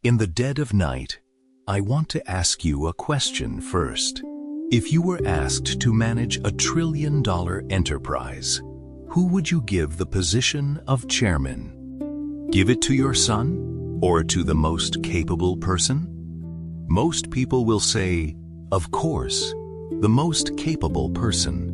In the dead of night, I want to ask you a question first. If you were asked to manage $1 trillion enterprise, who would you give the position of chairman? Give it to your son or to the most capable person? Most people will say, of course, the most capable person.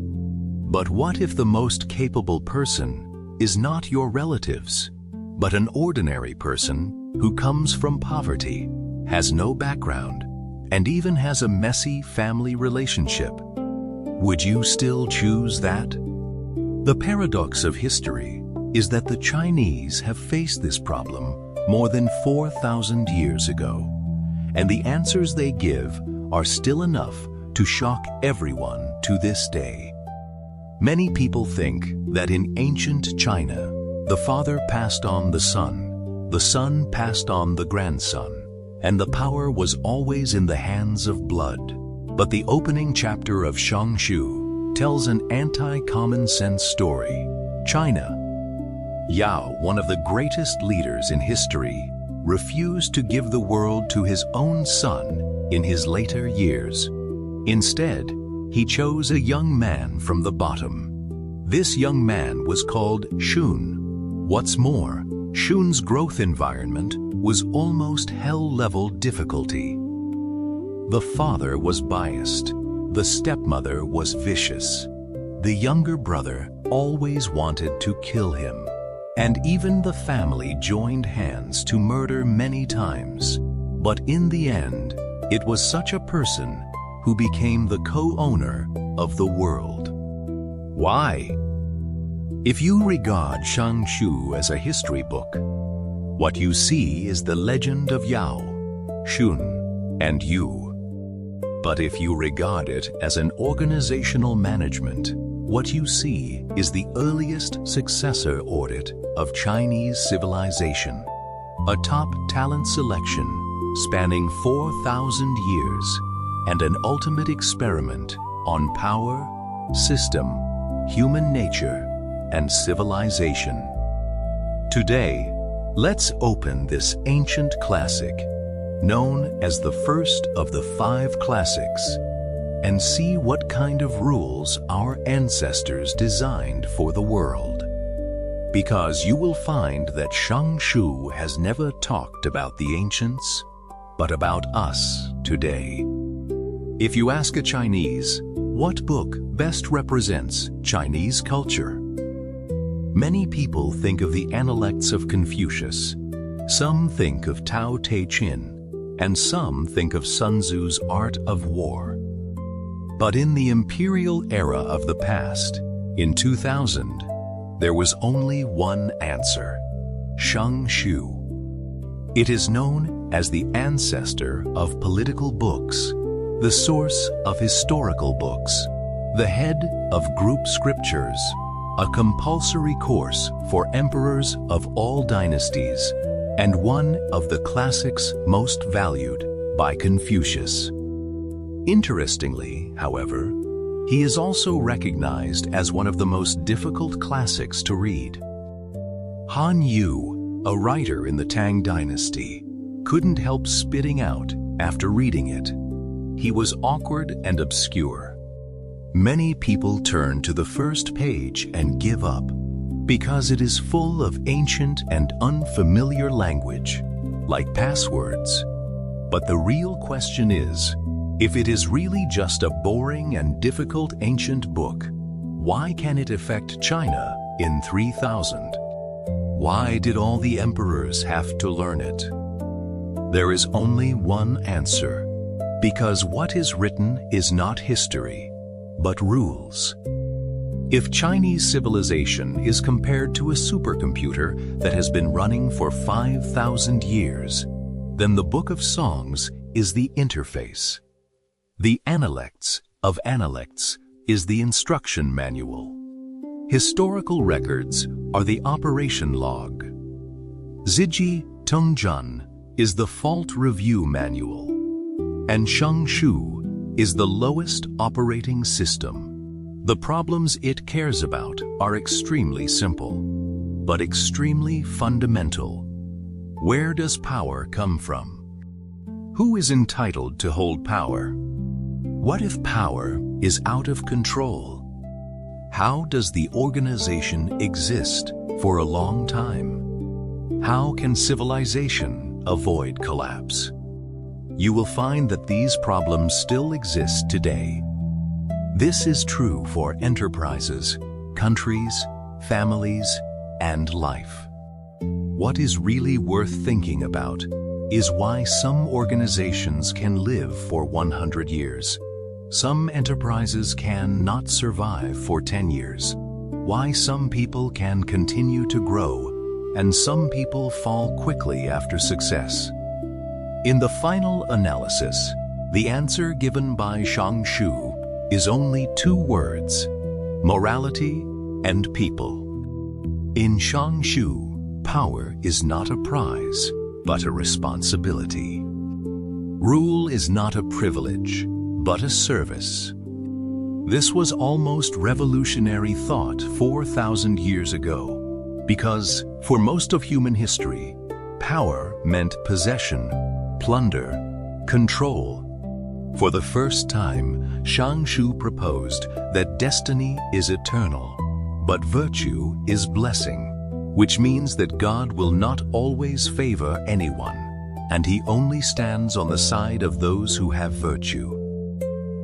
But what if the most capable person is not your relatives, but an ordinary person who comes from poverty, has no background, and even has a messy family relationship? Would you still choose that? The paradox of history is that the Chinese have faced this problem more than 4,000 years ago, and the answers they give are still enough to shock everyone to this day. Many people think that in ancient China, the father passed on the son passed on the grandson, and the power was always in the hands of blood. But the opening chapter of Shang Shu tells an anti-common sense story. China. Yao, one of the greatest leaders in history, refused to give the world to his own son in his later years. Instead, he chose a young man from the bottom. This young man was called Shun. What's more, Shun's growth environment was almost hell-level difficulty. The father was biased. The stepmother was vicious. The younger brother always wanted to kill him. And even the family joined hands to murder many times. But in the end, it was such a person who became the co-owner of the world. Why? If you regard Shang Shu as a history book, what you see is the legend of Yao, Shun, and you. But if you regard it as an organizational management, what you see is the earliest successor audit of Chinese civilization, a top talent selection spanning 4,000 years, and an ultimate experiment on power, system, human nature, and civilization. Today, let's open this ancient classic, known as the first of the 5 classics, and see what kind of rules our ancestors designed for the world. Because you will find that Shang Shu has never talked about the ancients, but about us today. If you ask a Chinese, what book best represents Chinese culture? Many people think of the Analects of Confucius. Some think of Tao Te Ching, and some think of Sun Tzu's Art of War. But in the imperial era of the past, in 2000, there was only one answer: Shang Shu. It is known as the ancestor of political books, the source of historical books, the head of group scriptures, a compulsory course for emperors of all dynasties, and one of the classics most valued by Confucius. Interestingly, however, he is also recognized as one of the most difficult classics to read. Han Yu, a writer in the Tang dynasty, couldn't help spitting out after reading it. He was awkward and obscure. Many people turn to the first page and give up because it is full of ancient and unfamiliar language, like passwords. But the real question is, if it is really just a boring and difficult ancient book, why can it affect China in 3000? Why did all the emperors have to learn it? There is only one answer, because what is written is not history, but rules. If Chinese civilization is compared to a supercomputer that has been running for 5,000 years, then the Book of Songs is the interface. The Analects of Analects is the instruction manual. Historical records are the operation log. Ziji Tongzhen is the fault review manual. And Shang Shu is the lowest operating system. The problems it cares about are extremely simple, but extremely fundamental. Where does power come from? Who is entitled to hold power? What if power is out of control? How does the organization exist for a long time? How can civilization avoid collapse? You will find that these problems still exist today. This is true for enterprises, countries, families, and life. What is really worth thinking about is why some organizations can live for 100 years. Some enterprises can not survive for 10 years. Why some people can continue to grow and some people fall quickly after success. In the final analysis, the answer given by Shang Shu is only 2 words: morality and people. In Shang Shu, power is not a prize, but a responsibility. Rule is not a privilege, but a service. This was almost revolutionary thought 4,000 years ago, because for most of human history, power meant possession, plunder, control. For the first time, Shang Shu proposed that destiny is eternal, but virtue is blessing, which means that God will not always favor anyone, and He only stands on the side of those who have virtue.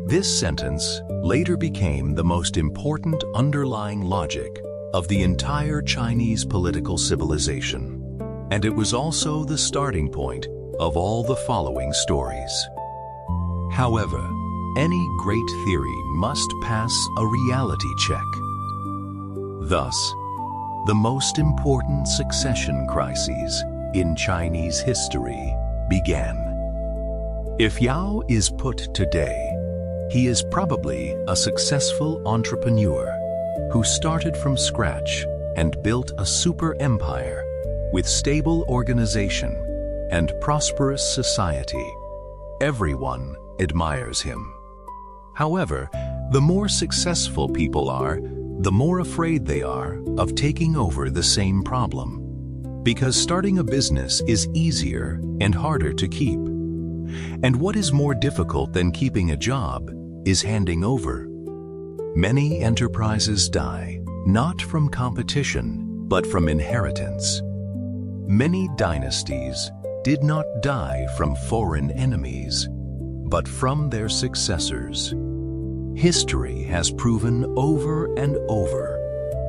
This sentence later became the most important underlying logic of the entire Chinese political civilization, and it was also the starting point of all the following stories. However, any great theory must pass a reality check. Thus, the most important succession crises in Chinese history began. If Yao is put today, he is probably a successful entrepreneur who started from scratch and built a super empire with stable organization and prosperous society. Everyone admires him. However, the more successful people are, the more afraid they are of taking over the same problem, because starting a business is easier and harder to keep. And what is more difficult than keeping a job is handing over. Many enterprises die, not from competition, but from inheritance. Many dynasties did not die from foreign enemies, but from their successors. History has proven over and over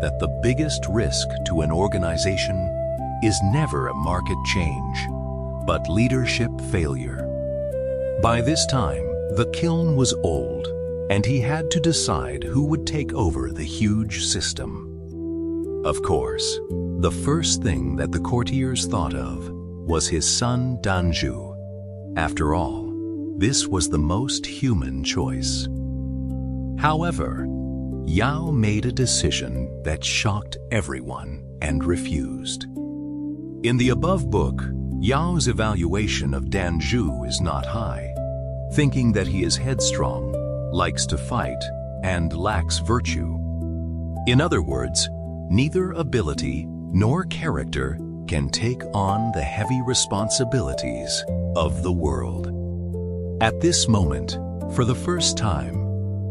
that the biggest risk to an organization is never a market change, but leadership failure. By this time, the kiln was old, and he had to decide who would take over the huge system. Of course, the first thing that the courtiers thought of was his son Danju. After all, this was the most human choice. However, Yao made a decision that shocked everyone and refused. In the above book, Yao's evaluation of Danju is not high, thinking that he is headstrong, likes to fight, and lacks virtue. In other words, neither ability nor character can take on the heavy responsibilities of the world. At this moment, for the first time,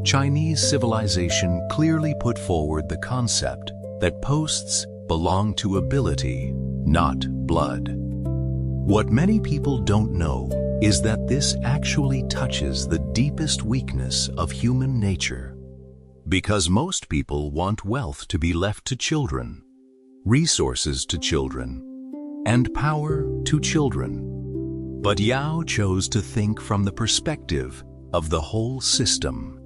Chinese civilization clearly put forward the concept that posts belong to ability, not blood. What many people don't know is that this actually touches the deepest weakness of human nature. Because most people want wealth to be left to children, resources to children, and power to children. But Yao chose to think from the perspective of the whole system.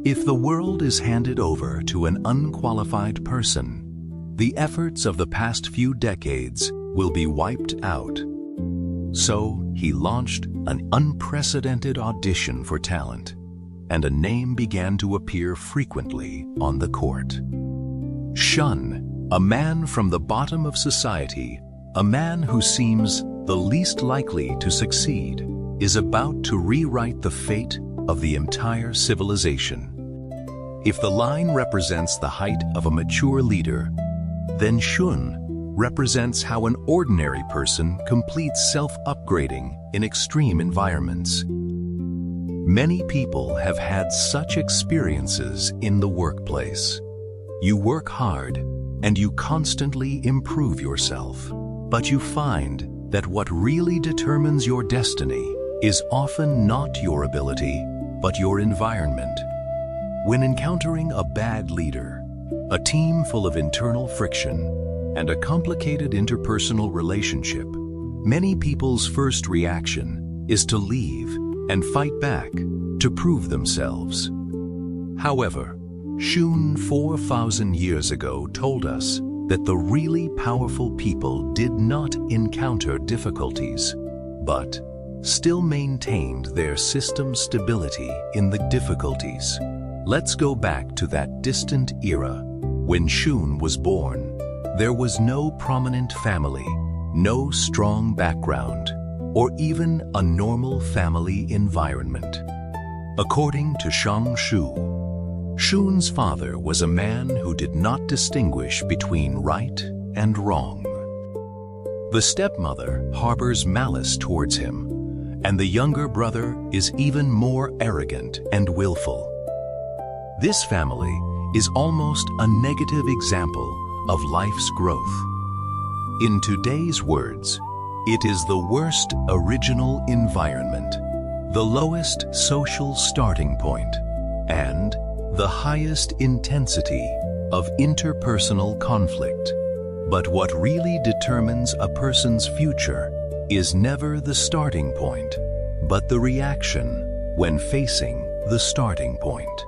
If the world is handed over to an unqualified person, the efforts of the past few decades will be wiped out. So he launched an unprecedented audition for talent, and a name began to appear frequently on the court. Shun, a man from the bottom of society, a man who seems the least likely to succeed, is about to rewrite the fate of the entire civilization. If the line represents the height of a mature leader, then Shun represents how an ordinary person completes self-upgrading in extreme environments. Many people have had such experiences in the workplace. You work hard and you constantly improve yourself, but you find that what really determines your destiny is often not your ability, but your environment. When encountering a bad leader, a team full of internal friction, and a complicated interpersonal relationship, many people's first reaction is to leave and fight back to prove themselves. However, Shun 4,000 years ago told us that the really powerful people did not encounter difficulties, but still maintained their system's stability in the difficulties. Let's go back to that distant era. When Shun was born, there was no prominent family, no strong background, or even a normal family environment. According to Shang Shu, Shun's father was a man who did not distinguish between right and wrong. The stepmother harbors malice towards him, and the younger brother is even more arrogant and willful. This family is almost a negative example of life's growth. In today's words, it is the worst original environment, the lowest social starting point, and the highest intensity of interpersonal conflict. But what really determines a person's future is never the starting point, but the reaction when facing the starting point.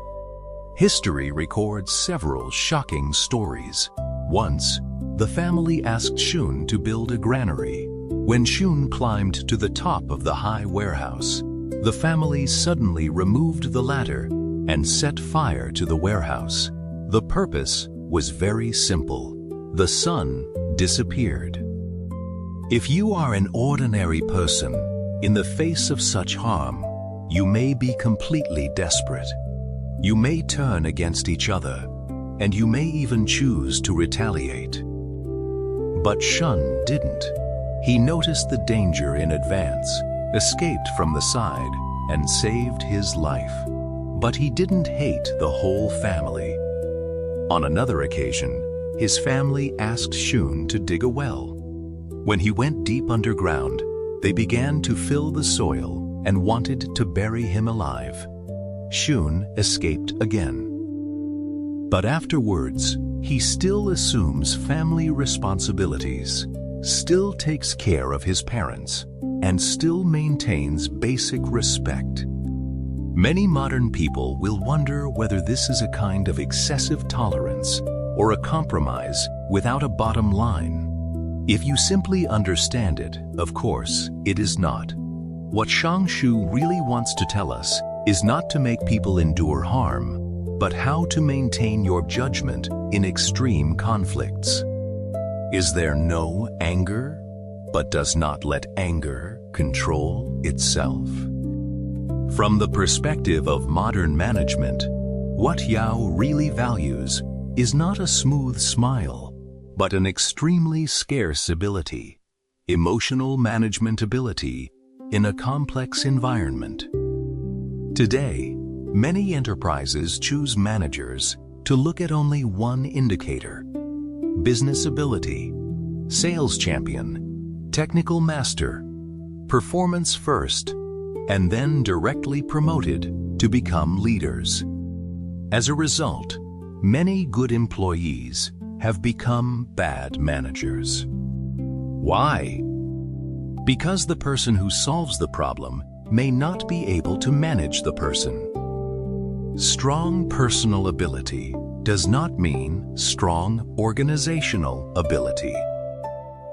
History records several shocking stories. Once, the family asked Shun to build a granary. When Shun climbed to the top of the high warehouse, the family suddenly removed the ladder and set fire to the warehouse. The purpose was very simple. The sun disappeared. If you are an ordinary person, in the face of such harm, you may be completely desperate. You may turn against each other, and you may even choose to retaliate. But Shun didn't. He noticed the danger in advance, escaped from the side, and saved his life. But he didn't hate the whole family. On another occasion, his family asked Shun to dig a well. When he went deep underground, they began to fill the soil and wanted to bury him alive. Shun escaped again. But afterwards, he still assumes family responsibilities, still takes care of his parents, and still maintains basic respect. Many modern people will wonder whether this is a kind of excessive tolerance or a compromise without a bottom line. If you simply understand it, of course, it is not. What Shang Shu really wants to tell us is not to make people endure harm, but how to maintain your judgment in extreme conflicts. Is there no anger, but does not let anger control itself? From the perspective of modern management, what Yao really values is not a smooth smile, but an extremely scarce ability, emotional management ability in a complex environment. Today, many enterprises choose managers to look at only one indicator: business ability, sales champion, technical master, performance first, and then directly promoted to become leaders. As a result, many good employees have become bad managers. Why? Because the person who solves the problem may not be able to manage the person. Strong personal ability does not mean strong organizational ability.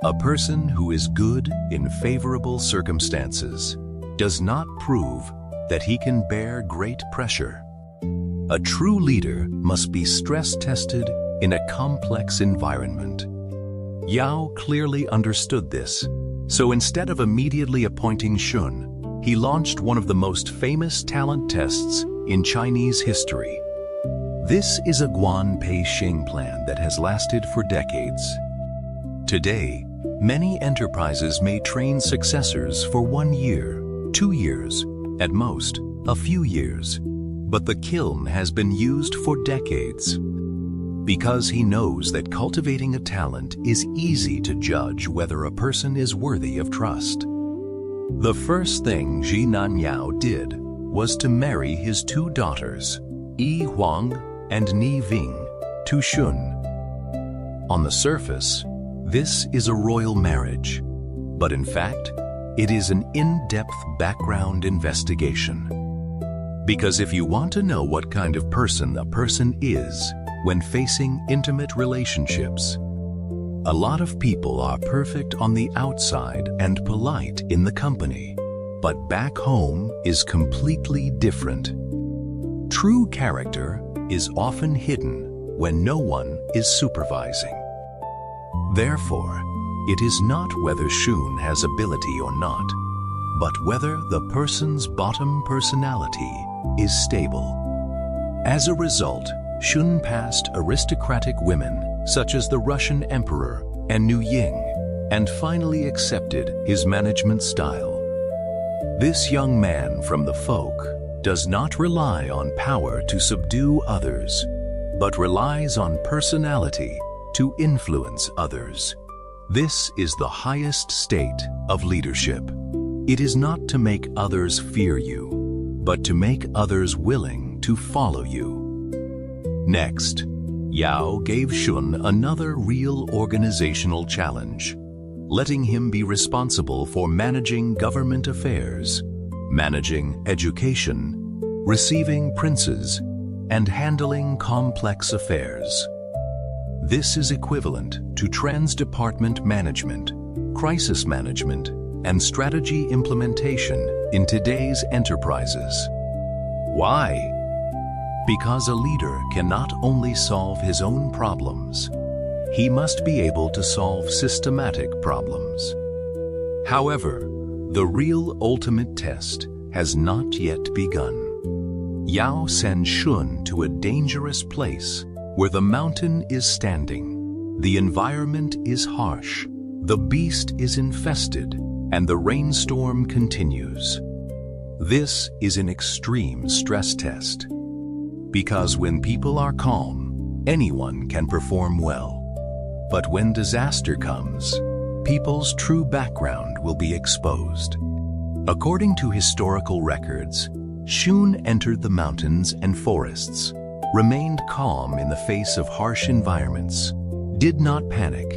A person who is good in favorable circumstances does not prove that he can bear great pressure. A true leader must be stress-tested in a complex environment. Yao clearly understood this, so instead of immediately appointing Shun, he launched one of the most famous talent tests in Chinese history. This is a Guan Pei Xing plan that has lasted for decades. Today, many enterprises may train successors for 1 year, 2 years, at most, a few years. But the kiln has been used for decades. Because he knows that cultivating a talent is easy to judge whether a person is worthy of trust. The first thing Ji Nanyao did was to marry his 2 daughters, Yi Huang and Ni Ving, to Shun. On the surface, this is a royal marriage, but in fact, it is an in-depth background investigation. Because if you want to know what kind of person a person is when facing intimate relationships, a lot of people are perfect on the outside and polite in the company, but back home is completely different. True character is often hidden when no one is supervising. Therefore, it is not whether Shun has ability or not, but whether the person's bottom personality is stable. As a result, Shun passed aristocratic women such as the Russian Emperor and Nu Ying, and finally accepted his management style. This young man from the folk does not rely on power to subdue others, but relies on personality to influence others. This is the highest state of leadership. It is not to make others fear you, but to make others willing to follow you. Next, Yao gave Shun another real organizational challenge, letting him be responsible for managing government affairs, managing education, receiving princes, and handling complex affairs. This is equivalent to trans-department management, crisis management, and strategy implementation in today's enterprises. Why? Because a leader cannot only solve his own problems, he must be able to solve systematic problems. However, the real ultimate test has not yet begun. Yao sends Shun to a dangerous place where the mountain is standing, the environment is harsh, the beast is infested, and the rainstorm continues. This is an extreme stress test. Because when people are calm, anyone can perform well. But when disaster comes, people's true background will be exposed. According to historical records, Shun entered the mountains and forests, remained calm in the face of harsh environments, did not panic,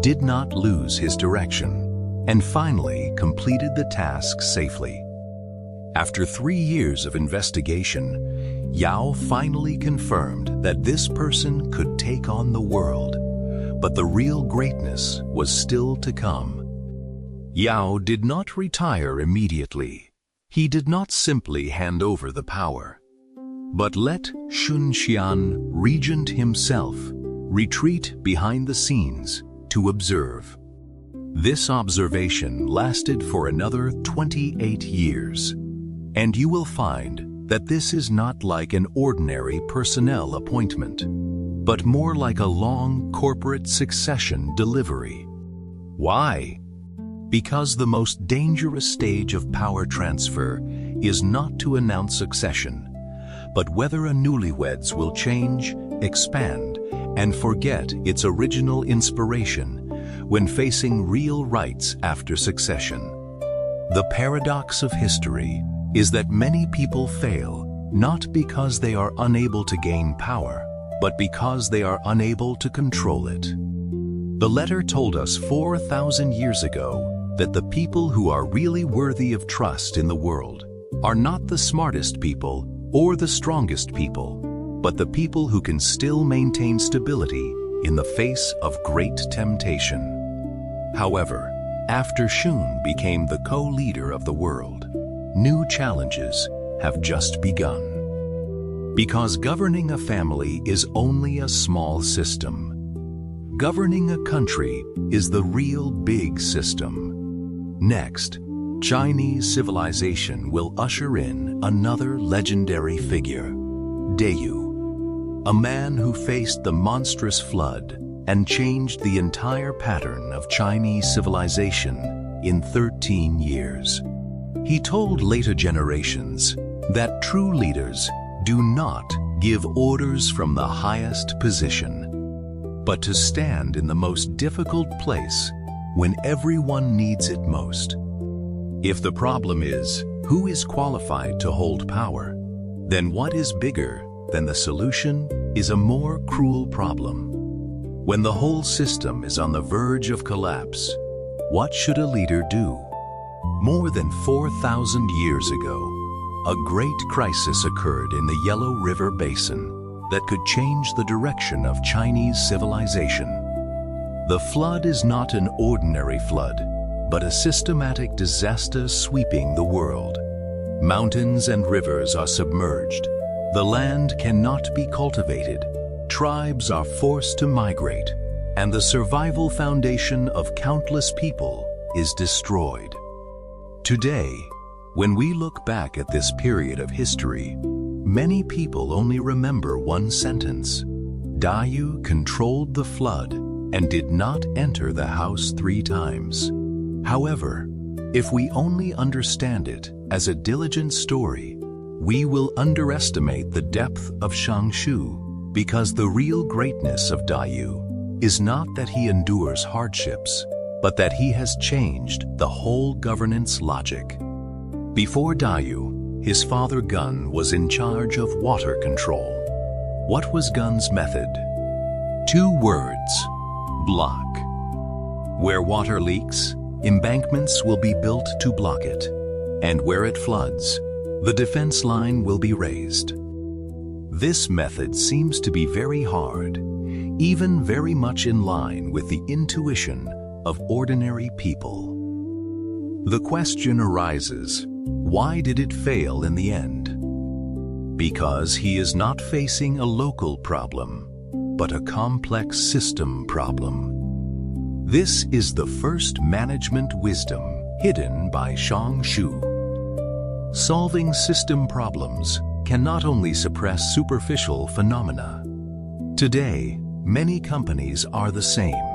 did not lose his direction, and finally completed the task safely. After 3 years of investigation, Yao finally confirmed that this person could take on the world, but the real greatness was still to come. Yao did not retire immediately. He did not simply hand over the power, but let Shun Xian, regent himself, retreat behind the scenes to observe. This observation lasted for another 28 years, and you will find that this is not like an ordinary personnel appointment, but more like a long corporate succession delivery. Why? Because the most dangerous stage of power transfer is not to announce succession, but whether a newlyweds will change, expand, and forget its original inspiration when facing real rights after succession. The paradox of history is that many people fail not because they are unable to gain power, but because they are unable to control it. The letter told us 4,000 years ago that the people who are really worthy of trust in the world are not the smartest people or the strongest people, but the people who can still maintain stability in the face of great temptation. However, after Shun became the co-leader of the world, new challenges have just begun. Because governing a family is only a small system. Governing a country is the real big system. Next, Chinese civilization will usher in another legendary figure, Deyu, a man who faced the monstrous flood, and changed the entire pattern of Chinese civilization in 13 years. He told later generations that true leaders do not give orders from the highest position, but to stand in the most difficult place when everyone needs it most. If the problem is who is qualified to hold power, then what is bigger than the solution is a more cruel problem. When the whole system is on the verge of collapse, what should a leader do? More than 4,000 years ago, a great crisis occurred in the Yellow River Basin that could change the direction of Chinese civilization. The flood is not an ordinary flood, but a systematic disaster sweeping the world. Mountains and rivers are submerged. The land cannot be cultivated. Tribes are forced to migrate, and the survival foundation of countless people is destroyed. Today, when we look back at this period of history, many people only remember one sentence: Dayu controlled the flood and did not enter the house 3 times. However, if we only understand it as a diligent story, we will underestimate the depth of Shang Shu, because the real greatness of Dayu is not that he endures hardships, but that he has changed the whole governance logic. Before Dayu, his father Gun was in charge of water control. What was Gun's method? 2 words: block. Where water leaks, embankments will be built to block it, and where it floods, the defense line will be raised. This method seems to be very hard, even very much in line with the intuition of ordinary people. The question arises, why did it fail in the end? Because he is not facing a local problem, but a complex system problem. This is the first management wisdom hidden by Shang Shu. Solving system problems can not only suppress superficial phenomena. Today, many companies are the same.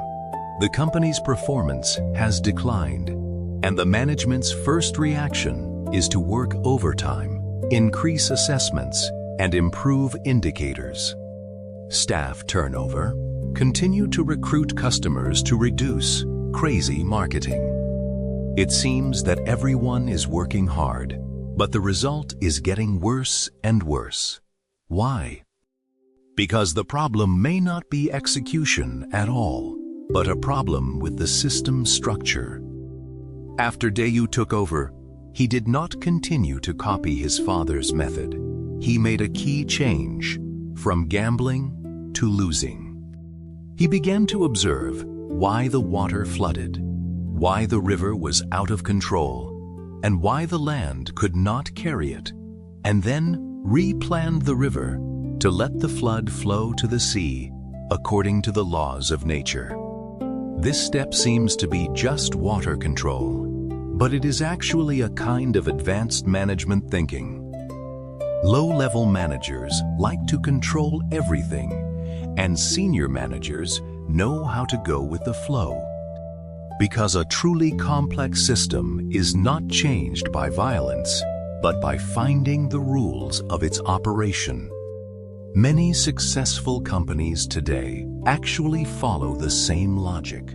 The company's performance has declined, and the management's first reaction is to work overtime, increase assessments, and improve indicators. Staff turnover, continue to recruit customers to reduce crazy marketing. It seems that everyone is working hard, but the result is getting worse and worse. Why? Because the problem may not be execution at all, but a problem with the system structure. After Dayu took over, he did not continue to copy his father's method. He made a key change from gambling to losing. He began to observe why the water flooded, why the river was out of control, and why the land could not carry it, and then replanned the river to let the flood flow to the sea according to the laws of nature. This step seems to be just water control, but it is actually a kind of advanced management thinking. Low-level managers like to control everything, and senior managers know how to go with the flow. Because a truly complex system is not changed by violence, but by finding the rules of its operation. Many successful companies today actually follow the same logic.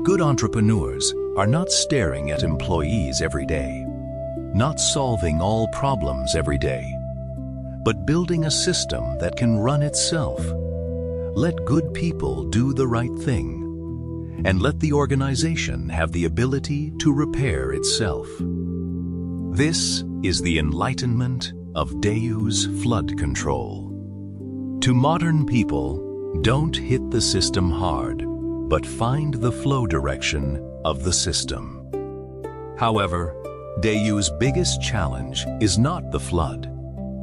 Good entrepreneurs are not staring at employees every day, not solving all problems every day, but building a system that can run itself. Let good people do the right thing, and let the organization have the ability to repair itself. This is the enlightenment of Dayu's flood control. To modern people, don't hit the system hard, but find the flow direction of the system. However, Dayu's biggest challenge is not the flood,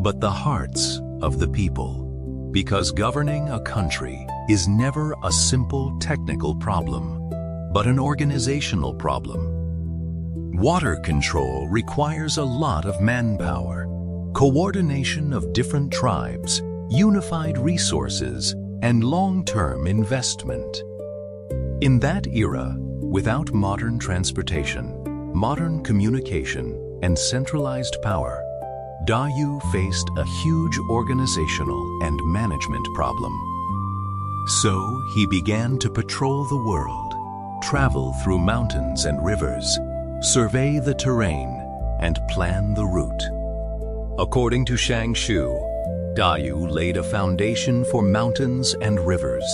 but the hearts of the people. Because governing a country is never a simple technical problem, but an organizational problem. Water control requires a lot of manpower, coordination of different tribes, unified resources, and long-term investment. In that era, without modern transportation, modern communication, and centralized power, Daju faced a huge organizational and management problem. So he began to patrol the world, travel through mountains and rivers, survey the terrain, and plan the route. According to Shang Shu, Daju laid a foundation for mountains and rivers,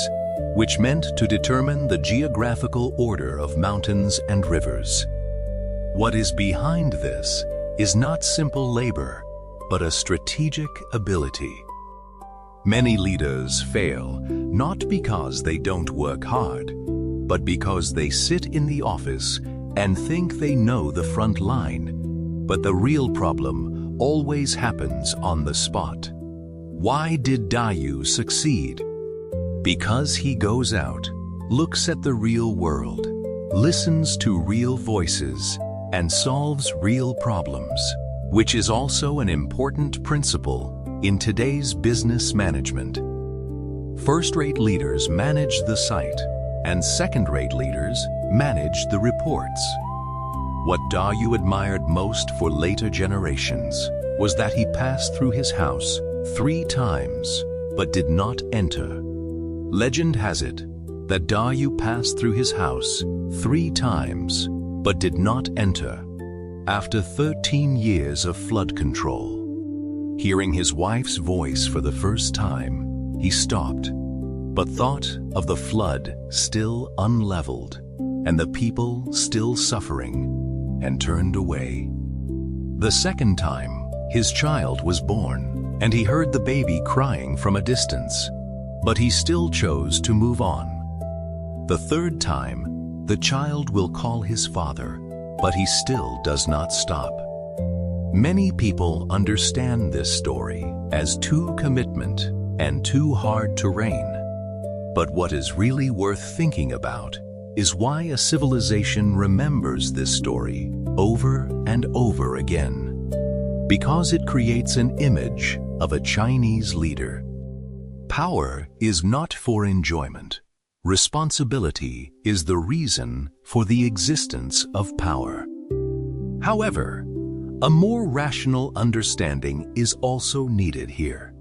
which meant to determine the geographical order of mountains and rivers. What is behind this is not simple labor, but a strategic ability. Many leaders fail not because they don't work hard, but because they sit in the office and think they know the front line, but the real problem always happens on the spot. Why did Daju succeed? Because he goes out, looks at the real world, listens to real voices, and solves real problems, which is also an important principle in today's business management. First-rate leaders manage the site, and second-rate leaders manage the reports. What Daju admired most for later generations was that he passed through his house 3 times, but did not enter. Legend has it that Daju passed through his house 3 times, but did not enter, after 13 years of flood control. Hearing his wife's voice for the first time, he stopped, but thought of the flood still unleveled, and the people still suffering, and turned away. The second time, his child was born, and he heard the baby crying from a distance, but he still chose to move on. The third time, the child will call his father, but he still does not stop. Many people understand this story as too commitment and too hard terrain. But what is really worth thinking about is why a civilization remembers this story over and over again. Because it creates an image of a Chinese leader. Power is not for enjoyment. Responsibility is the reason for the existence of power. However, a more rational understanding is also needed here.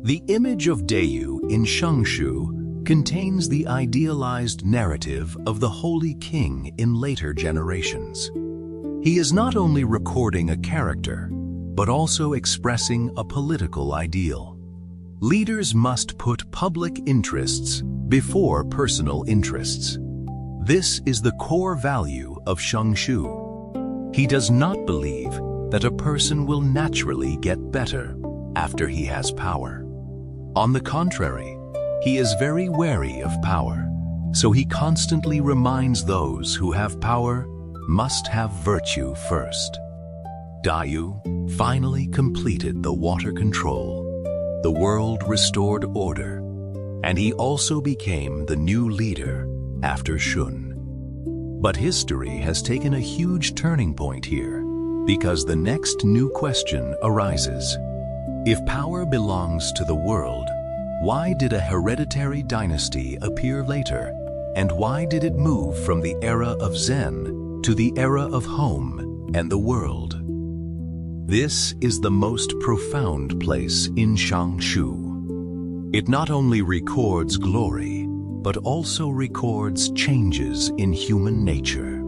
The image of Daju in Shang Shu contains the idealized narrative of the Holy King in later generations. He is not only recording a character, but also expressing a political ideal. Leaders must put public interests before personal interests. This is the core value of Shang Shu. He does not believe that a person will naturally get better after he has power. On the contrary, he is very wary of power, so he constantly reminds those who have power must have virtue first. Daju finally completed the water control. The world restored order, and he also became the new leader after Shun. But history has taken a huge turning point here, because the next new question arises. If power belongs to the world, why did a hereditary dynasty appear later? And why did it move from the era of Zen to the era of home and the world? This is the most profound place in Shang Shu. It not only records glory, but also records changes in human nature.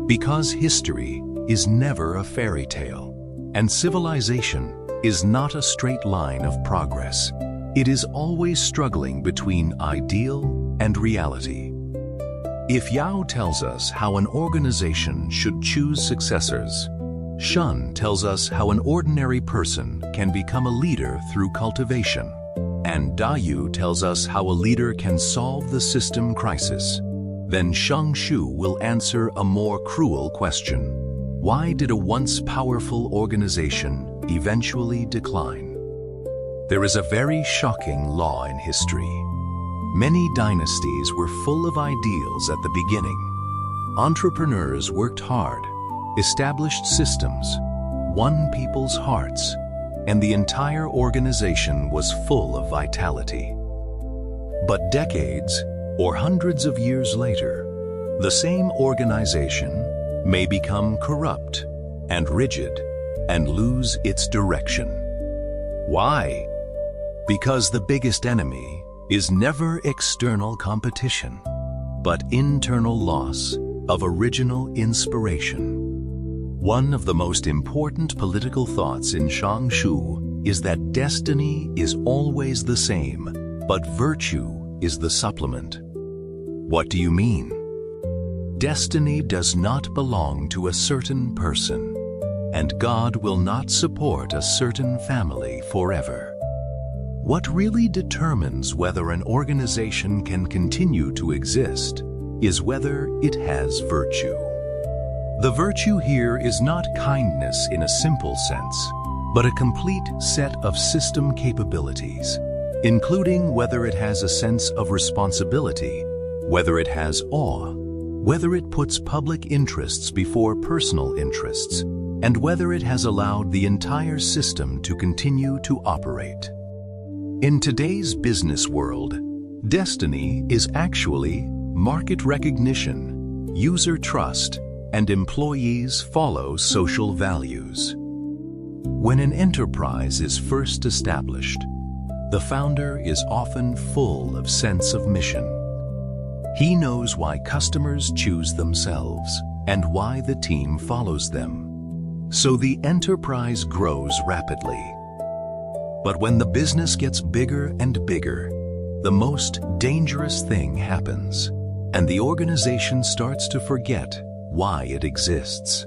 Because history is never a fairy tale, and civilization is not a straight line of progress. It is always struggling between ideal and reality. If Yao tells us how an organization should choose successors, Shun tells us how an ordinary person can become a leader through cultivation, and Daju tells us how a leader can solve the system crisis. Then Shang Shu will answer a more cruel question. Why did a once powerful organization eventually decline? There is a very shocking law in history. Many dynasties were full of ideals at the beginning. Entrepreneurs worked hard, established systems, won people's hearts, and the entire organization was full of vitality. But decades or hundreds of years later, the same organization may become corrupt and rigid and lose its direction. Why? Because the biggest enemy is never external competition, but internal loss of original inspiration. One of the most important political thoughts in Shang Shu is that destiny is always the same, but virtue is the supplement. What do you mean? Destiny does not belong to a certain person, and God will not support a certain family forever. What really determines whether an organization can continue to exist is whether it has virtue. The virtue here is not kindness in a simple sense, but a complete set of system capabilities, including whether it has a sense of responsibility, whether it has awe, whether it puts public interests before personal interests, and whether it has allowed the entire system to continue to operate. In today's business world, destiny is actually market recognition, user trust, and employees follow social values. When an enterprise is first established, the founder is often full of sense of mission. He knows why customers choose themselves and why the team follows them. So the enterprise grows rapidly. But when the business gets bigger and bigger, the most dangerous thing happens, and the organization starts to forget why it exists.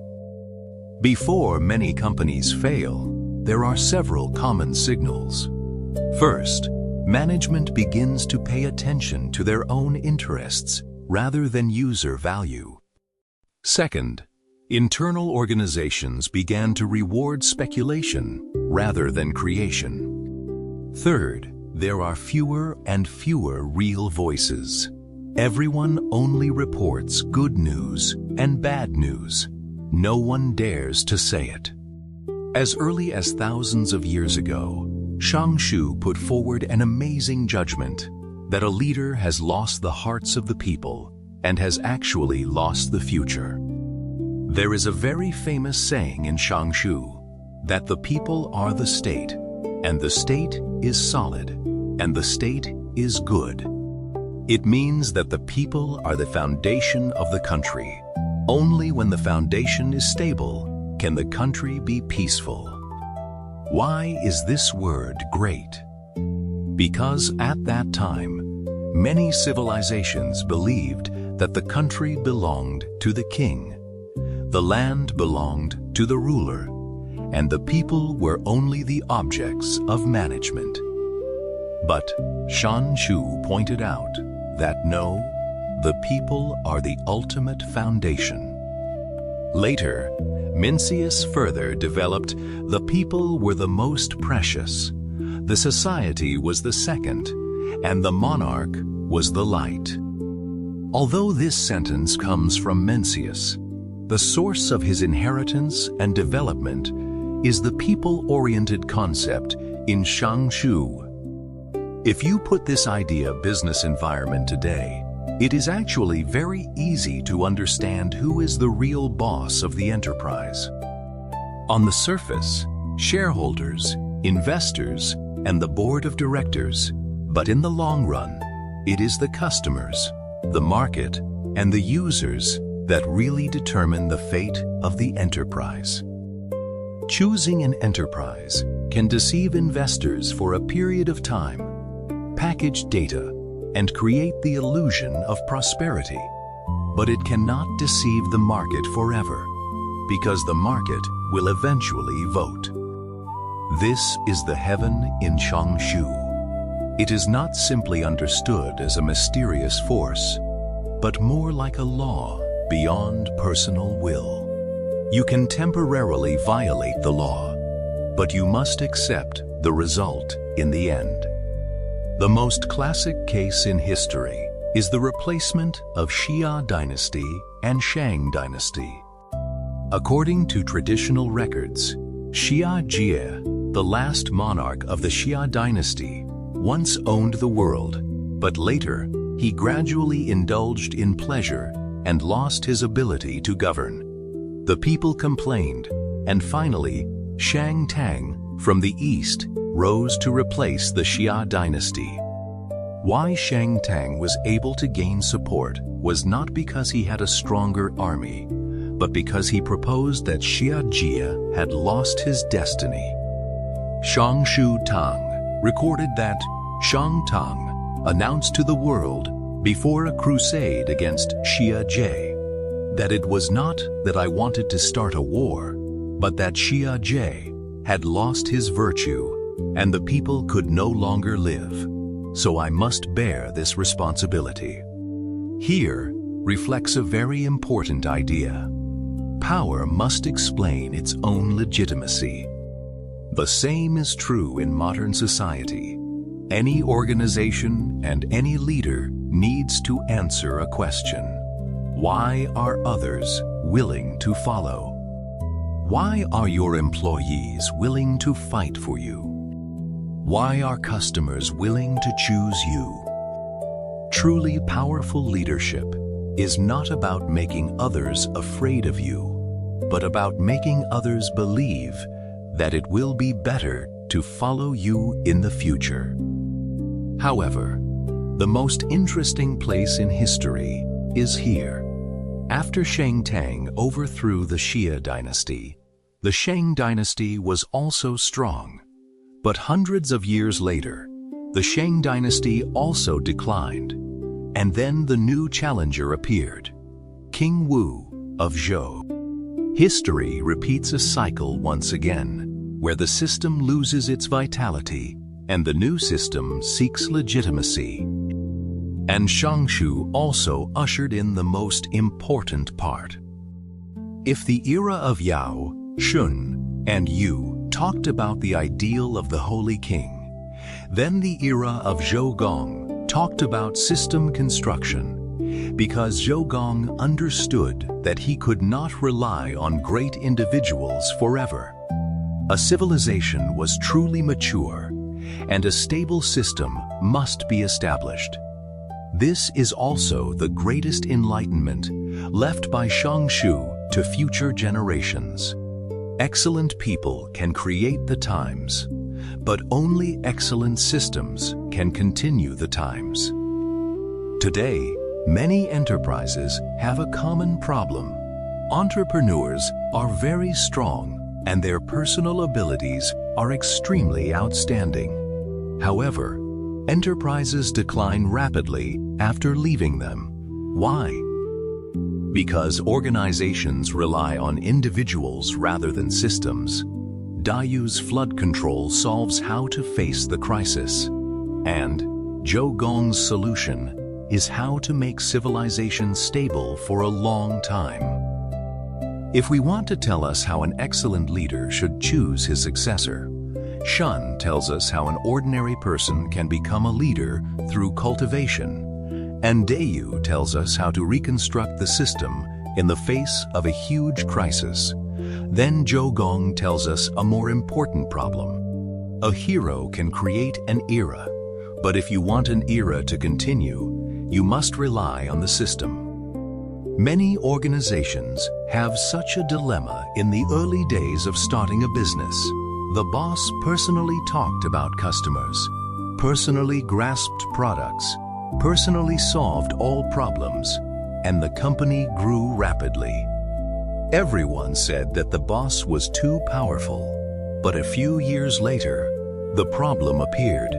Before many companies fail, there are several common signals. First, management begins to pay attention to their own interests rather than user value. Second, internal organizations began to reward speculation rather than creation. Third, there are fewer and fewer real voices. Everyone only reports good news and bad news. No one dares to say it. As early as thousands of years ago, Shang Shu put forward an amazing judgment that a leader has lost the hearts of the people and has actually lost the future. There is a very famous saying in Shang Shu that the people are the state, and the state is solid, and the state is good. It means that the people are the foundation of the country. Only when the foundation is stable can the country be peaceful. Why is this word great? Because at that time, many civilizations believed that the country belonged to the king, the land belonged to the ruler, and the people were only the objects of management. But Shang Shu pointed out that no, the people are the ultimate foundation. Later, Mencius further developed the people were the most precious, the society was the second, and the monarch was the light. Although this sentence comes from Mencius, the source of his inheritance and development is the people-oriented concept in Shang Shu. If you put this idea business environment today, it is actually very easy to understand who is the real boss of the enterprise. On the surface, shareholders, investors, and the board of directors, but in the long run, it is the customers, the market, and the users that really determine the fate of the enterprise. Choosing an enterprise can deceive investors for a period of time, package data, and create the illusion of prosperity. But it cannot deceive the market forever, because the market will eventually vote. This is the heaven in Shang Shu. It is not simply understood as a mysterious force, but more like a law beyond personal will. You can temporarily violate the law, but you must accept the result in the end. The most classic case in history is the replacement of Xia dynasty and Shang dynasty. According to traditional records, Xia Jie, the last monarch of the Xia dynasty, once owned the world, But later, he gradually indulged in pleasure and lost his ability to govern. The people complained, and finally, Shang Tang from the east rose to replace the Xia dynasty. Why Shang Tang was able to gain support was not because he had a stronger army, but because he proposed that Xia Jia had lost his destiny. Shang Shu Tang recorded that Shang Tang announced to the world before a crusade against Xia Jie that it was not that I wanted to start a war, but that Xia Jie had lost his virtue and the people could no longer live, so I must bear this responsibility. Here reflects a very important idea. Power must explain its own legitimacy. The same is true in modern society. Any organization and any leader needs to answer a question. Why are others willing to follow? Why are your employees willing to fight for you? Why are customers willing to choose you? Truly powerful leadership is not about making others afraid of you, but about making others believe that it will be better to follow you in the future. However, the most interesting place in history is here. After Shang Tang overthrew the Xia dynasty, the Shang dynasty was also strong. But hundreds of years later, the Shang dynasty also declined, and then the new challenger appeared, King Wu of Zhou. History repeats a cycle once again, where the system loses its vitality and the new system seeks legitimacy. And Shang Shu also ushered in the most important part. If the era of Yao, Shun, and Yu talked about the ideal of the Holy King, then the era of Zhou Gong talked about system construction, because Zhou Gong understood that he could not rely on great individuals forever. A civilization was truly mature, and a stable system must be established. This is also the greatest enlightenment left by Shang Shu to future generations. Excellent people can create the times, but only excellent systems can continue the times. Today, many enterprises have a common problem. Entrepreneurs are very strong and their personal abilities are extremely outstanding. However, enterprises decline rapidly after leaving them. Why? Because organizations rely on individuals rather than systems. Dayu's flood control solves how to face the crisis, and Zhou Gong's solution is how to make civilization stable for a long time. If we want to tell us how an excellent leader should choose his successor, Shun tells us how an ordinary person can become a leader through cultivation, and Dayu tells us how to reconstruct the system in the face of a huge crisis. Then Zhou Gong tells us a more important problem. A hero can create an era, but if you want an era to continue, you must rely on the system. Many organizations have such a dilemma in the early days of starting a business. The boss personally talked about customers, personally grasped products, personally solved all problems, and the company grew rapidly. Everyone said that the boss was too powerful, but a few years later, the problem appeared.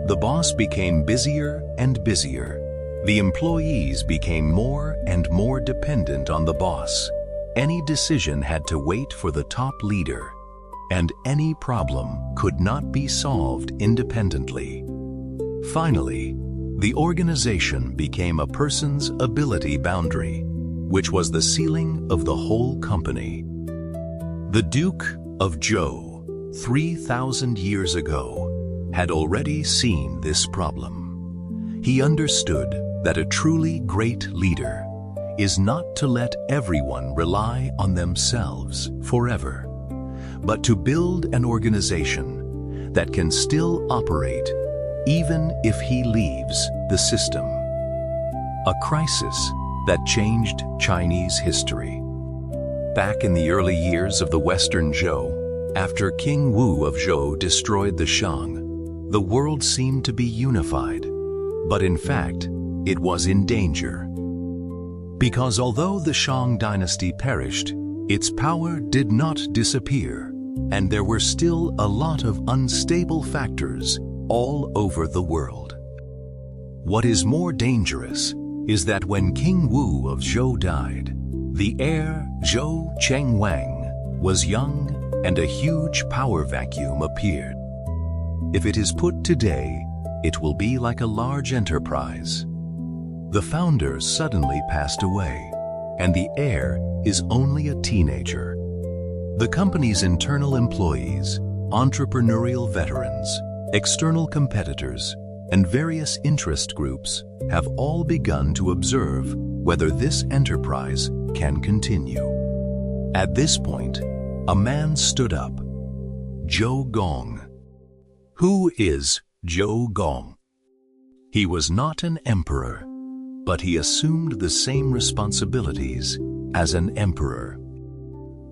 The boss became busier and busier. The employees became more and more dependent on the boss. Any decision had to wait for the top leader, and any problem could not be solved independently. Finally, the organization became a person's ability boundary, which was the ceiling of the whole company. The Duke of Zhou, 3,000 years ago, had already seen this problem. He understood that a truly great leader is not to let everyone rely on themselves forever, but to build an organization that can still operate even if he leaves the system. A crisis that changed Chinese history. Back in the early years of the Western Zhou, after King Wu of Zhou destroyed the Shang, the world seemed to be unified, but in fact, it was in danger. Because although the Shang dynasty perished, its power did not disappear, and there were still a lot of unstable factors all over the world. What is more dangerous is that when King Wu of Zhou died, the heir Zhou Chengwang was young and a huge power vacuum appeared. If it is put today, it will be like a large enterprise. The founder suddenly passed away, and the heir is only a teenager. The company's internal employees, entrepreneurial veterans, external competitors, and various interest groups have all begun to observe whether this enterprise can continue. At this point, a man stood up, Zhou Gong. Who is Zhou Gong? He was not an emperor, but he assumed the same responsibilities as an emperor.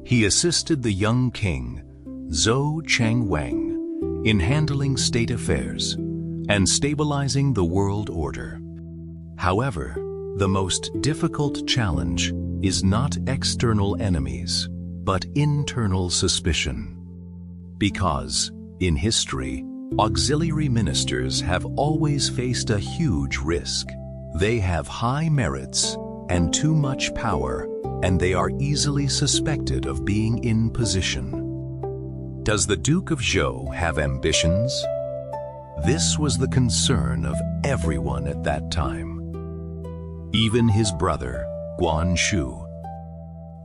He assisted the young king, Zhou Chengwang, in handling state affairs and stabilizing the world order. However, the most difficult challenge is not external enemies, but internal suspicion. Because, in history, auxiliary ministers have always faced a huge risk. They have high merits and too much power, and they are easily suspected of being in position. Does the Duke of Zhou have ambitions? This was the concern of everyone at that time. Even his brother, Guan Shu,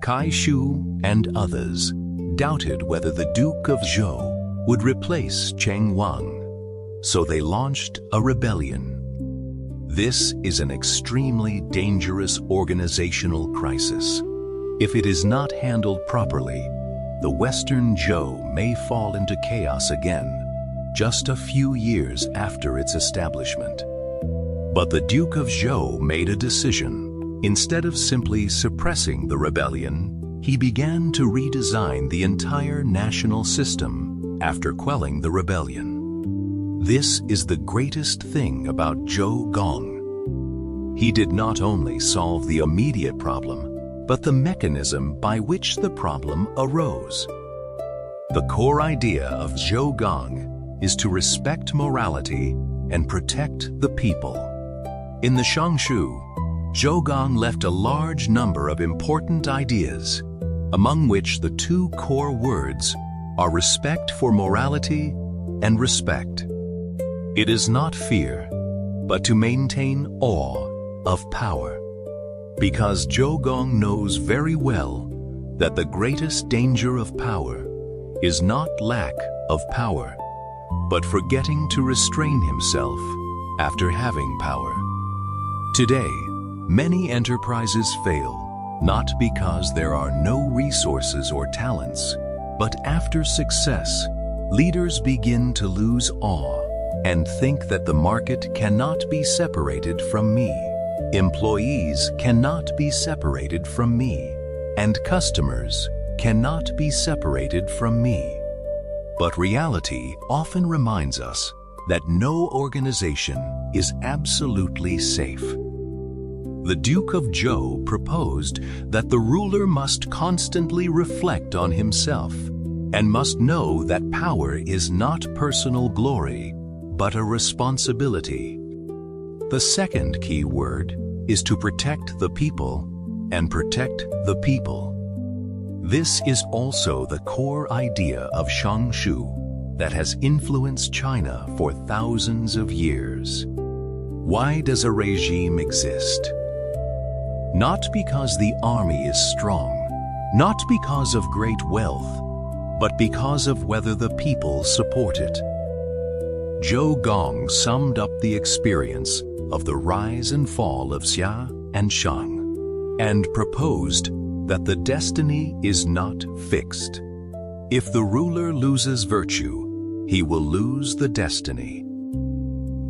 Kai Shu, and others doubted whether the Duke of Zhou would replace Cheng Wang, so they launched a rebellion. This is an extremely dangerous organizational crisis. If it is not handled properly, the Western Zhou may fall into chaos again, just a few years after its establishment. But the Duke of Zhou made a decision. Instead of simply suppressing the rebellion, he began to redesign the entire national system after quelling the rebellion. This is the greatest thing about Zhou Gong. He did not only solve the immediate problem, but the mechanism by which the problem arose. The core idea of Zhou Gong is to respect morality and protect the people. In the Shang Shu, Zhou Gong left a large number of important ideas, among which the two core words are respect for morality and respect. It is not fear, but to maintain awe of power. Because Zhou Gong knows very well that the greatest danger of power is not lack of power, but forgetting to restrain himself after having power. Today, many enterprises fail, not because there are no resources or talents, but after success, leaders begin to lose awe and think that the market cannot be separated from me, employees cannot be separated from me, and customers cannot be separated from me. But reality often reminds us that no organization is absolutely safe. The Duke of Zhou proposed that the ruler must constantly reflect on himself and must know that power is not personal glory, but a responsibility. The second key word is to protect the people and protect the people. This is also the core idea of Shang Shu that has influenced China for thousands of years. Why does a regime exist? Not because the army is strong, not because of great wealth, but because of whether the people support it. Zhou Gong summed up the experience of the rise and fall of Xia and Shang, and proposed that the destiny is not fixed. If the ruler loses virtue, he will lose the destiny.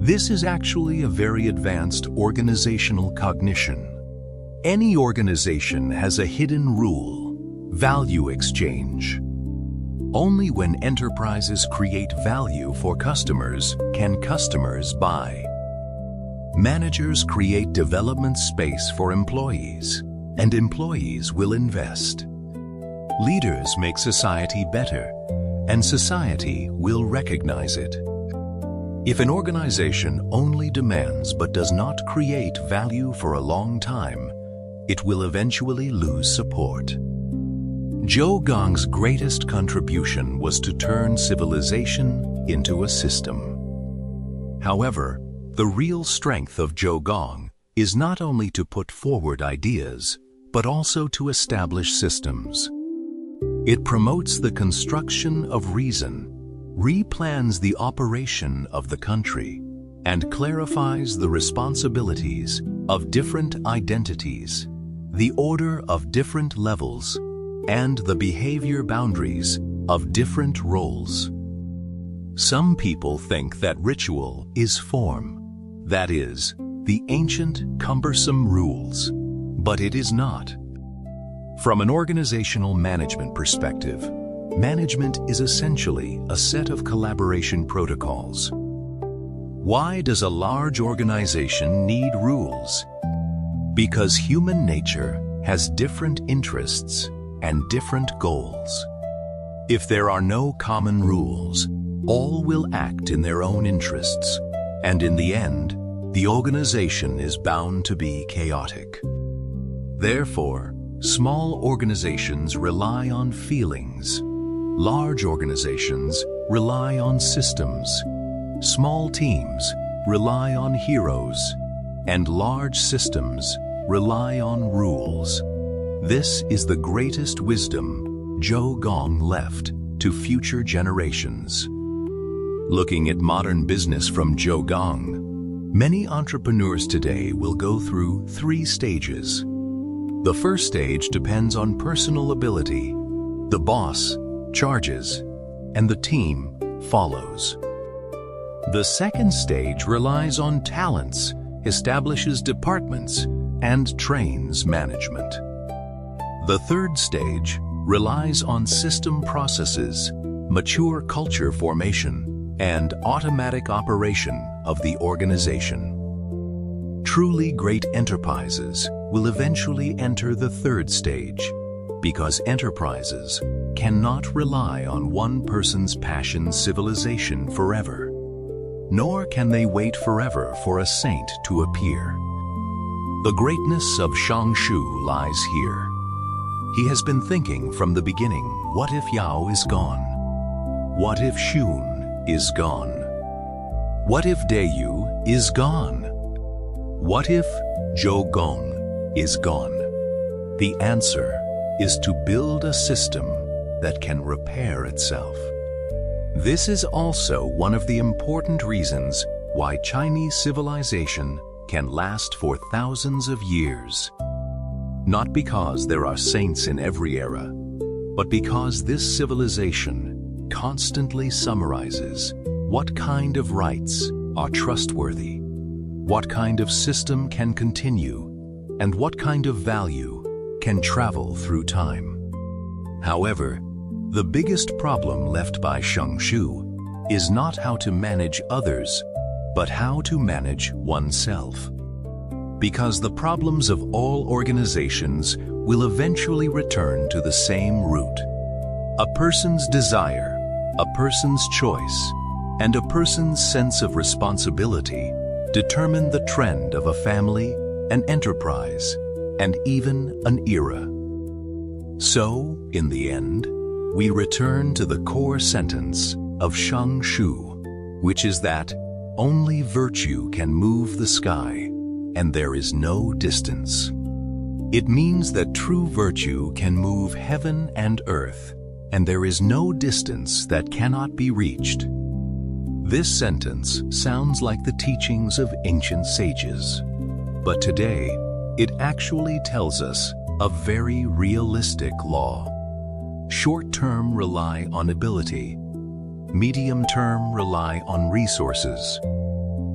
This is actually a very advanced organizational cognition. Any organization has a hidden rule: value exchange. Only when enterprises create value for customers can customers buy. Managers create development space for employees, and employees will invest. Leaders make society better, and society will recognize it. If an organization only demands but does not create value for a long time, it will eventually lose support. Zhou Gong's greatest contribution was to turn civilization into a system. However, the real strength of Zhou Gong is not only to put forward ideas, but also to establish systems. It promotes the construction of reason, replans the operation of the country, and clarifies the responsibilities of different identities, the order of different levels, and the behavior boundaries of different roles. Some people think that ritual is form, that is, the ancient, cumbersome rules, but it is not. From an organizational management perspective, management is essentially a set of collaboration protocols. Why does a large organization need rules? Because human nature has different interests and different goals. If there are no common rules, all will act in their own interests, and in the end, the organization is bound to be chaotic. Therefore, small organizations rely on feelings. Large organizations rely on systems. Small teams rely on heroes, and large systems rely on rules. This is the greatest wisdom Zhou Gong left to future generations. Looking at modern business from Zhou Gong, many entrepreneurs today will go through 3 stages. The first stage depends on personal ability. The boss charges, and the team follows. The second stage relies on talents, establishes departments, and trains management. The third stage relies on system processes, mature culture formation, and automatic operation of the organization. Truly great enterprises will eventually enter the third stage, because enterprises cannot rely on one person's passion civilization forever, nor can they wait forever for a saint to appear. The greatness of Shang Shu lies here. He has been thinking from the beginning, what if Yao is gone? What if Shun is gone? What if Deyu is gone? What if Zhou Gong is gone? The answer is to build a system that can repair itself. This is also one of the important reasons why Chinese civilization can last for thousands of years. Not because there are saints in every era, but because this civilization constantly summarizes what kind of rights are trustworthy, what kind of system can continue, and what kind of value can travel through time. However, the biggest problem left by Shang Shu is not how to manage others, but how to manage oneself. Because the problems of all organizations will eventually return to the same root. A person's desire, a person's choice, and a person's sense of responsibility determine the trend of a family, an enterprise, and even an era. So, in the end, we return to the core sentence of Shang Shu, which is that only virtue can move the sky, and there is no distance. It means that true virtue can move heaven and earth, and there is no distance that cannot be reached. This sentence sounds like the teachings of ancient sages, but today it actually tells us a very realistic law. Short-term rely on ability, medium-term rely on resources,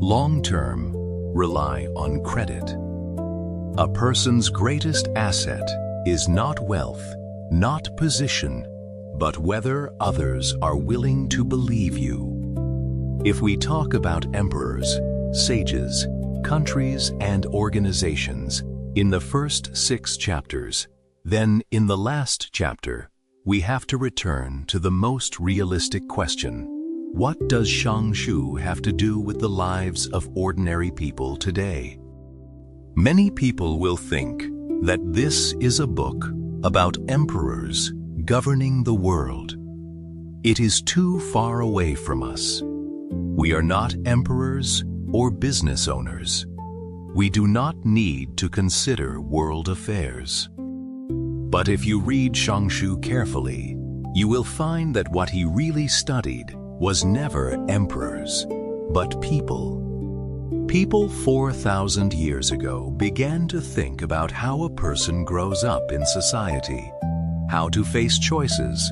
Long-term, rely on credit. A person's greatest asset is not wealth, not position, but whether others are willing to believe you. If we talk about emperors, sages, countries, and organizations in the first 6 chapters, then in the last chapter, we have to return to the most realistic question. What does Shang Shu have to do with the lives of ordinary people today? Many people will think that this is a book about emperors governing the world. It is too far away from us. We are not emperors or business owners. We do not need to consider world affairs. But if you read Shang Shu carefully, you will find that what he really studied was never emperors, but people. People 4,000 years ago began to think about how a person grows up in society, how to face choices,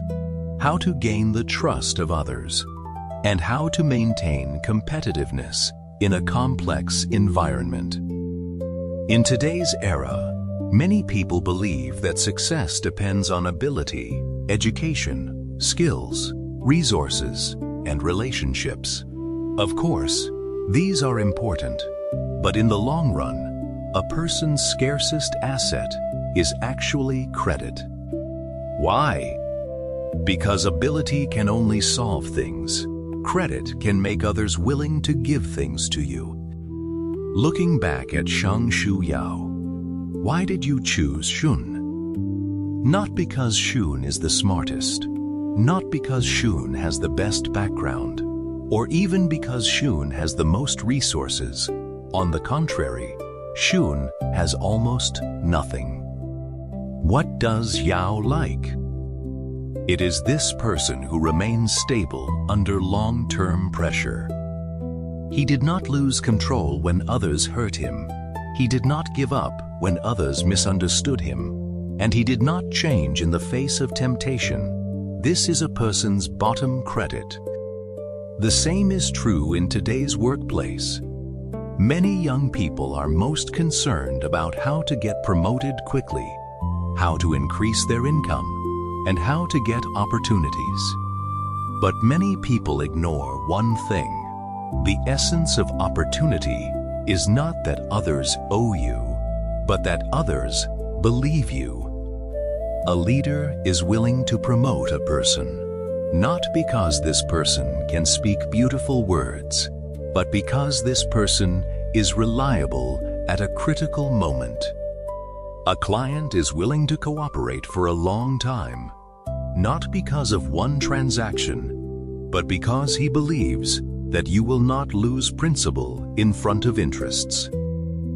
how to gain the trust of others, and how to maintain competitiveness in a complex environment. In today's era, many people believe that success depends on ability, education, skills, resources, and relationships. Of course, these are important, but in the long run, a person's scarcest asset is actually credit. Why? Because ability can only solve things. Credit can make others willing to give things to you. Looking back at Shang Shu Yao, why did you choose Shun? Not because Shun is the smartest, not because Shun has the best background, or even because Shun has the most resources. On the contrary, Shun has almost nothing. What does Yao like? It is this person who remains stable under long-term pressure. He did not lose control when others hurt him. He did not give up when others misunderstood him. And he did not change in the face of temptation. This is a person's bottom credit. The same is true in today's workplace. Many young people are most concerned about how to get promoted quickly, how to increase their income, and how to get opportunities. But many people ignore one thing. The essence of opportunity is not that others owe you, but that others believe you. A leader is willing to promote a person, not because this person can speak beautiful words, but because this person is reliable at a critical moment. A client is willing to cooperate for a long time, not because of one transaction, but because he believes that you will not lose principle in front of interests.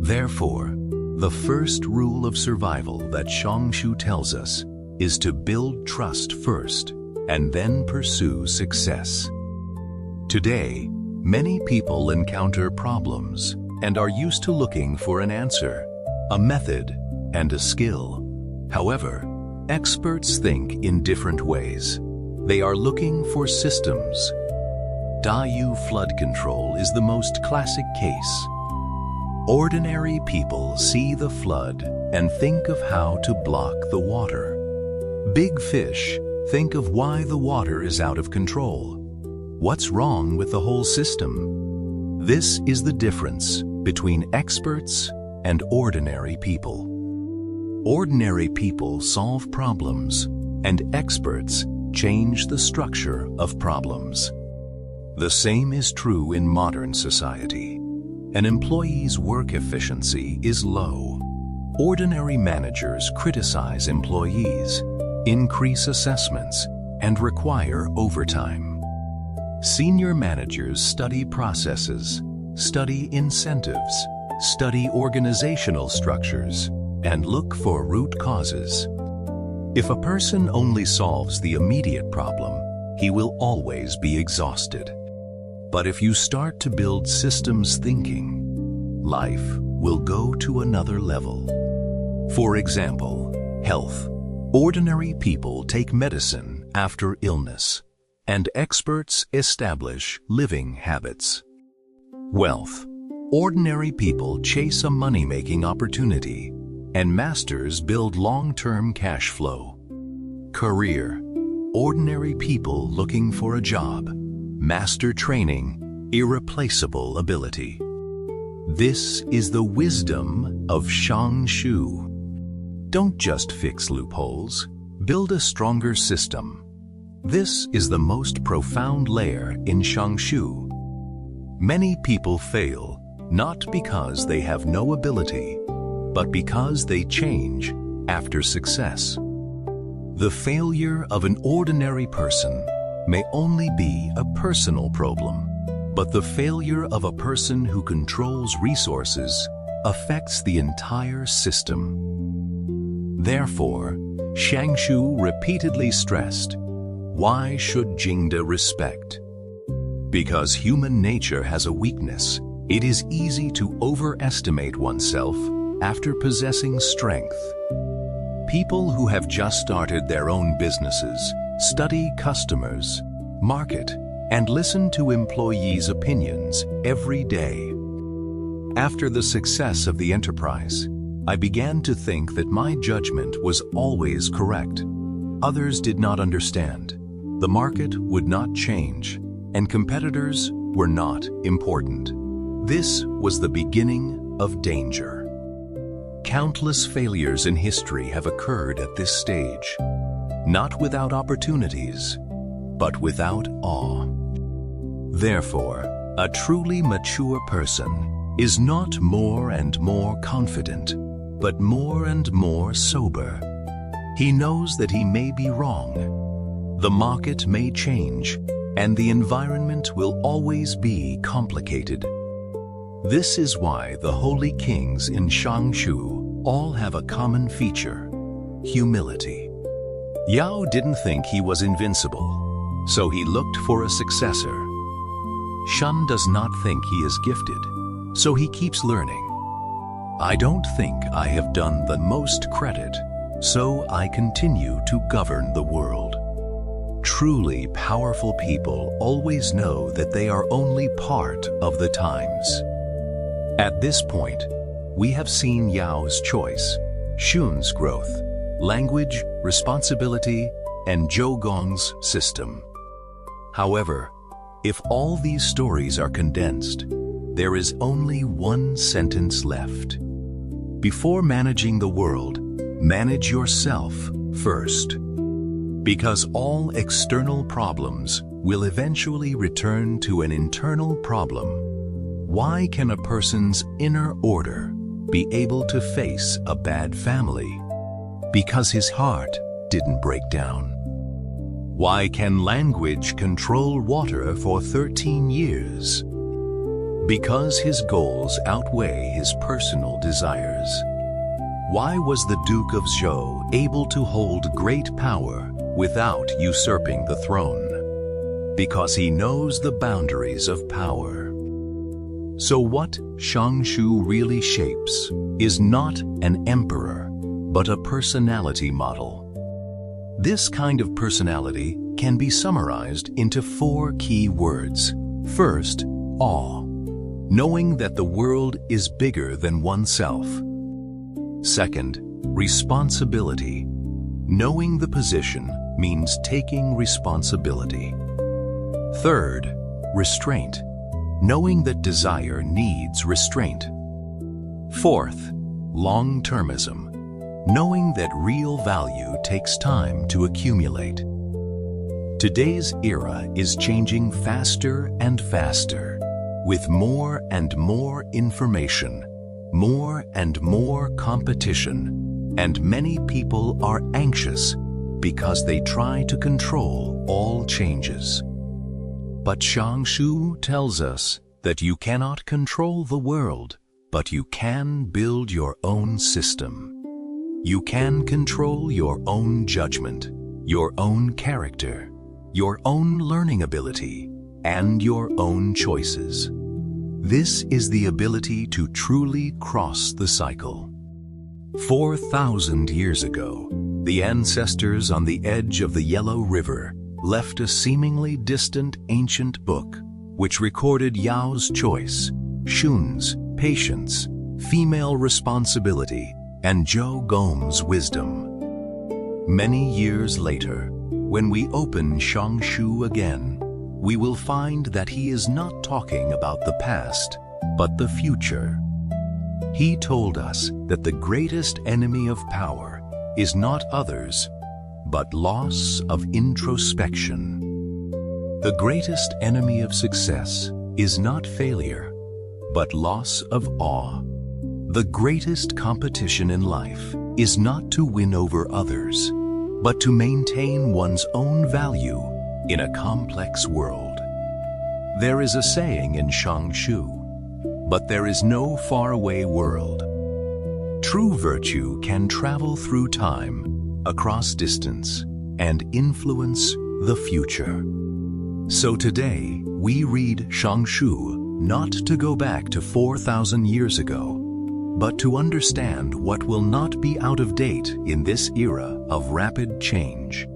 Therefore, the first rule of survival that Shang Shu tells us is to build trust first and then pursue success. Today, many people encounter problems and are used to looking for an answer, a method, and a skill. However, experts think in different ways. They are looking for systems. Dayu flood control is the most classic case. Ordinary people see the flood and think of how to block the water. Big fish think of why the water is out of control. What's wrong with the whole system? This is the difference between experts and ordinary people. Ordinary people solve problems, and experts change the structure of problems. The same is true in modern society. An employee's work efficiency is low. Ordinary managers criticize employees, increase assessments, and require overtime. Senior managers study processes, study incentives, study organizational structures, and look for root causes. If a person only solves the immediate problem, he will always be exhausted. But if you start to build systems thinking, life will go to another level. For example, health. Ordinary people take medicine after illness, and experts establish living habits. Wealth. Ordinary people chase a money-making opportunity, and masters build long-term cash flow. Career. Ordinary people looking for a job. Master training, irreplaceable ability. This is the wisdom of Shang Shu. Don't just fix loopholes, build a stronger system. This is the most profound layer in Shang Shu. Many people fail, not because they have no ability, but because they change after success. The failure of an ordinary person may only be a personal problem, but the failure of a person who controls resources affects the entire system. Therefore, Shang Shu repeatedly stressed, why should Jingde respect? Because human nature has a weakness. It is easy to overestimate oneself after possessing strength. People who have just started their own businesses study customers, market, and listen to employees' opinions every day. After the success of the enterprise, I began to think that my judgment was always correct. Others did not understand. The market would not change, and competitors were not important. This was the beginning of danger. Countless failures in history have occurred at this stage, not without opportunities, but without awe. Therefore, a truly mature person is not more and more confident, but more and more sober. He knows that he may be wrong. The market may change, and the environment will always be complicated. This is why the holy kings in Shang Shu all have a common feature: humility. Yao didn't think he was invincible, so he looked for a successor. Shun does not think he is gifted, so he keeps learning. I don't think I have done the most credit, so I continue to govern the world. Truly powerful people always know that they are only part of the times. At this point, we have seen Yao's choice, Shun's growth, language, responsibility, and Zhou Gong's system. However, if all these stories are condensed, there is only one sentence left. Before managing the world, manage yourself first. Because all external problems will eventually return to an internal problem. Why can a person's inner order be able to face a bad family? Because his heart didn't break down. Why can language control water for 13 years? Because his goals outweigh his personal desires. Why was the Duke of Zhou able to hold great power without usurping the throne? Because he knows the boundaries of power. So what Shang Shu really shapes is not an emperor, but a personality model. This kind of personality can be summarized into 4 key words. First, awe, knowing that the world is bigger than oneself. Second, responsibility, knowing the position means taking responsibility. Third, restraint, knowing that desire needs restraint. Fourth, long-termism, knowing that real value takes time to accumulate. Today's era is changing faster and faster, with more and more information, more and more competition, and many people are anxious because they try to control all changes. But Shang Shu tells us that you cannot control the world, but you can build your own system. You can control your own judgment, your own character, your own learning ability, and your own choices. This is the ability to truly cross the cycle. 4,000 years ago, the ancestors on the edge of the Yellow River left a seemingly distant ancient book which recorded Yao's choice, Shun's patience, female responsibility, and Zhou Gong's wisdom. Many years later, when we open Shang Shu again, we will find that he is not talking about the past, but the future. He told us that the greatest enemy of power is not others, but loss of introspection. The greatest enemy of success is not failure, but loss of awe. The greatest competition in life is not to win over others, but to maintain one's own value in a complex world. There is a saying in Shang Shu, but there is no faraway world. True virtue can travel through time, across distance, and influence the future. So today, we read Shang Shu not to go back to 4,000 years ago, but to understand what will not be out of date in this era of rapid change.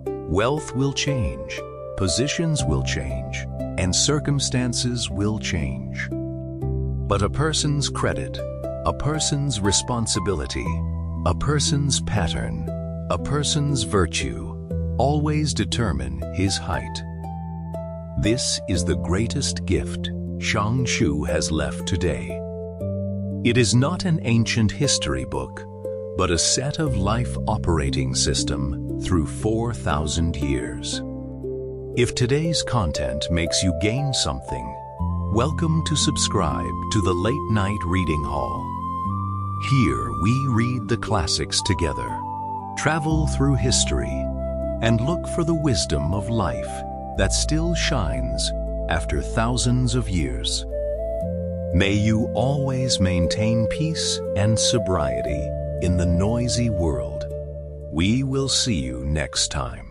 Wealth will change, positions will change, and circumstances will change. But a person's credit, a person's responsibility, a person's pattern, a person's virtue always determine his height. This is the greatest gift Shang Shu has left today. It is not an ancient history book, but a set of life operating system through 4,000 years. If today's content makes you gain something, welcome to subscribe to the Late Night Reading Hall. Here we read the classics together, travel through history, and look for the wisdom of life that still shines after thousands of years. May you always maintain peace and sobriety in the noisy world. We will see you next time.